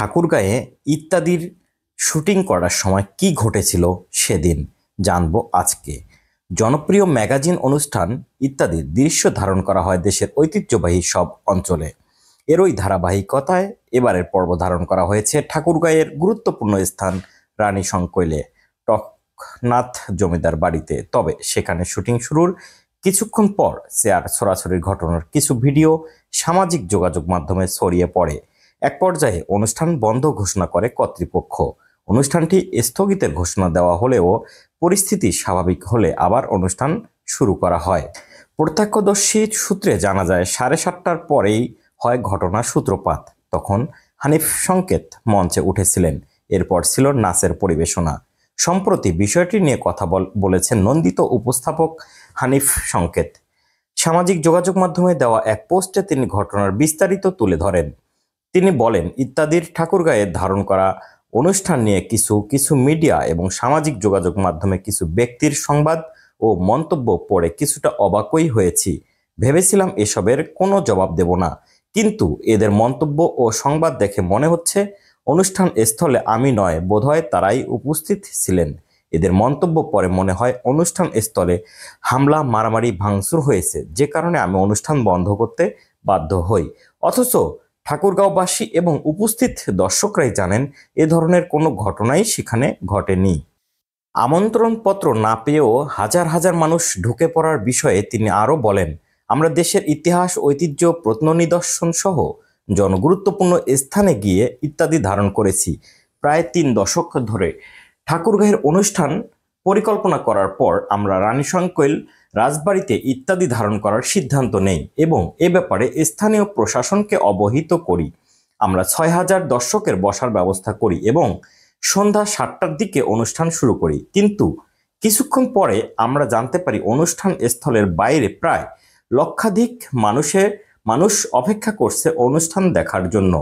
ঠাকুরগাঁয়ে ইত্যাদির শুটিং করার সময় কি ঘটেছিল সেদিন জানবো আজকে। জনপ্রিয় ম্যাগাজিন অনুষ্ঠান ইত্যাদির দৃশ্য ধারণ করা হয় দেশের ঐতিহ্যবাহী সব অঞ্চলে। এরই ধারাবাহিকতায় এবারের পর্ব ধারণ করা হয়েছে ঠাকুরগাঁয়ের গুরুত্বপূর্ণ স্থান রানী সংকৈলে টকনাথ জমিদার বাড়িতে। তবে সেখানে শুটিং শুরুর কিছুক্ষণ পর চেয়ার ছোড়াছড়ির ঘটনার কিছু ভিডিও সামাজিক যোগাযোগ মাধ্যমে ছড়িয়ে পড়ে। এক পর্যায়ে অনুষ্ঠান বন্ধ ঘোষণা করে কর্তৃপক্ষ। অনুষ্ঠানটি স্থগিতের ঘোষণা দেওয়া হলেও পরিস্থিতি স্বাভাবিক হলে আবার অনুষ্ঠান শুরু করা হয়। প্রত্যক্ষদর্শী সূত্রে জানা যায় 7:30টার পরেই হয় ঘটনার সূত্রপাত। তখন হানিফ সংকেত মঞ্চে উঠেছিলেন। এরপর ছিল নাচের পরিবেশনা। সম্প্রতি বিষয়টি নিয়ে কথা বলেছেন নন্দিত উপস্থাপক হানিফ সংকেত। সামাজিক যোগাযোগ মাধ্যমে দেওয়া এক পোস্টে তিনি ঘটনার বিস্তারিত তুলে ধরেন। তিনি বলেন, ইত্যাদির ঠাকুরগাঁয়ে ধারণ করা অনুষ্ঠান নিয়ে কিছু মিডিয়া এবং সামাজিক যোগাযোগ মাধ্যমে কিছু ব্যক্তির সংবাদ ও মন্তব্য পড়ে কিছুটা অবাকই হয়েছি। ভেবেছিলাম এসবের কোনো জবাব দেব না, কিন্তু এদের মন্তব্য ও সংবাদ দেখে মনে হচ্ছে অনুষ্ঠান স্থলে আমি নয়, বোধহয় তারাই উপস্থিত ছিলেন। এদের মন্তব্য পরে মনে হয় অনুষ্ঠান স্থলে হামলা, মারামারি, ভাঙচুর হয়েছে, যে কারণে আমি অনুষ্ঠান বন্ধ করতে বাধ্য হই। অথচ ঠাকুরগাঁওবাসী এবং উপস্থিত দর্শকরাই জানেন এ ধরনের কোনো ঘটনাই সেখানে ঘটেনি। আমন্ত্রণপত্র না পেয়েও হাজার হাজার মানুষ ঢুকে পড়ার বিষয়ে তিনি আরও বলেন, আমরা দেশের ইতিহাস, ঐতিহ্য, প্রত্ননিদর্শন সহ জনগুরুত্বপূর্ণ স্থানে গিয়ে ইত্যাদি ধারণ করেছি। প্রায় 3 দশক ধরে ঠাকুরগাঁয়ের অনুষ্ঠান পরিকল্পনা করার পর আমরা রানী সংকৈল রাজবাড়িতে ইত্যাদি ধারণ করার সিদ্ধান্ত নেই এবং এ ব্যাপারে স্থানীয় প্রশাসনকে অবহিত করি। আমরা 6,000 দর্শকের বসার ব্যবস্থা করি এবং সন্ধ্যা 7টার দিকে অনুষ্ঠান শুরু করি। কিন্তু কিছুক্ষণ পরে আমরা জানতে পারি অনুষ্ঠান স্থলের বাইরে প্রায় লক্ষাধিক মানুষ অপেক্ষা করছে অনুষ্ঠান দেখার জন্য।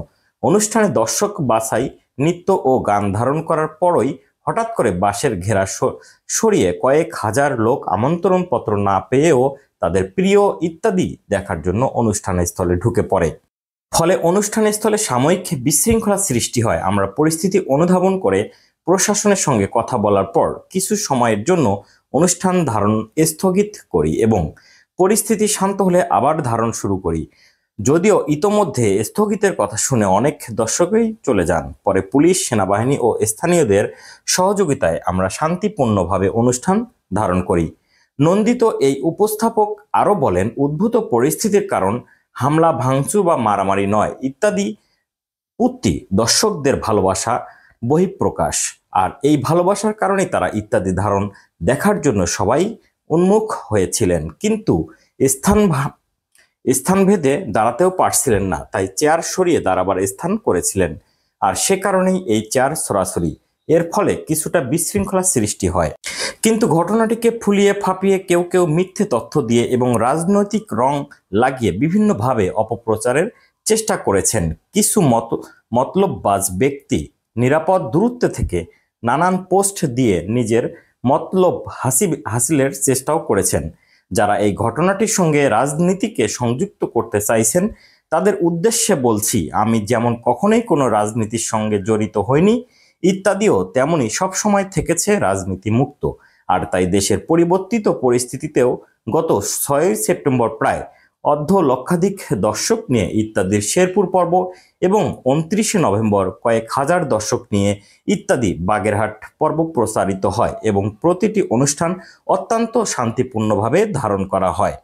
অনুষ্ঠানে দর্শক বাছাই, নৃত্য ও গান ধারণ করার পরই হঠাৎ করে বাঁশের ঘেরা সরিয়ে কয়েক হাজার লোক আমন্ত্রণপত্র না পেয়েও তাদের প্রিয় ইত্যাদি দেখার জন্য অনুষ্ঠান স্থলে ঢুকে পড়ে। ফলে অনুষ্ঠান স্থলে সাময়িক বিশৃঙ্খলা সৃষ্টি হয়। আমরা পরিস্থিতি অনুধাবন করে প্রশাসনের সঙ্গে কথা বলার পর কিছু সময়ের জন্য অনুষ্ঠান ধারণ স্থগিত করি এবং পরিস্থিতি শান্ত হলে আবার ধারণ শুরু করি। যদিও ইতোমধ্যে স্থগিতের কথা শুনে অনেক দর্শকই চলে যান। পরে পুলিশ, সেনাবাহিনী ও স্থানীয়দের সহযোগিতায় আমরা শান্তিপূর্ণভাবে অনুষ্ঠান ধারণ করি। নন্দিত এই উপস্থাপক আরও বলেন, উদ্ভূত পরিস্থিতির কারণ হামলা, ভাঙচুর বা মারামারি নয়। ইত্যাদি উক্তি দর্শকদের ভালোবাসা বহিঃপ্রকাশ, আর এই ভালোবাসার কারণেই তারা ইত্যাদি ধারণ দেখার জন্য সবাই উন্মুখ হয়েছিলেন, কিন্তু স্থানভেদে দাঁড়াতেও পারছিলেন না, তাই চেয়ার সরিয়ে দাঁড়াবার স্থান করেছিলেন। আর সে কারণেই এই চেয়ার সরাসরি। এর ফলে কিছুটা বিশৃঙ্খলা সৃষ্টি হয়। কিন্তু ঘটনাটিকে ফুলিয়ে ফাঁপিয়ে কেউ মিথ্যে তথ্য দিয়ে এবং রাজনৈতিক রং লাগিয়ে বিভিন্নভাবে অপপ্রচারের চেষ্টা করেছেন। কিছু মতলববাজ ব্যক্তি নিরাপদ দূরত্বে থেকে নানান পোস্ট দিয়ে নিজের মতলব হাসিলের চেষ্টাও করেছেন। যারা এই ঘটনাটির সঙ্গে রাজনীতিকে সংযুক্ত করতে চাইছেন তাদের উদ্দেশ্যে বলছি, আমি যেমন কখনোই কোনো রাজনীতির সঙ্গে জড়িত হইনি, ইত্যাদিও তেমনি সবসময় থেকেছে রাজনীতি মুক্ত। আর তাই দেশের পরিবর্তিত পরিস্থিতিতেও গত 6 সেপ্টেম্বর প্রায় লক্ষাধিক দর্শক নিয়ে ইত্যাদির শেরপুর পর্ব এবং 29 নভেম্বর কয়েক হাজার দর্শক নিয়ে ইত্যাদি বাগেরহাট পর্ব প্রচারিত হয় এবং প্রতিটি অনুষ্ঠান অত্যন্ত শান্তিপূর্ণভাবে ধারণ করা হয়।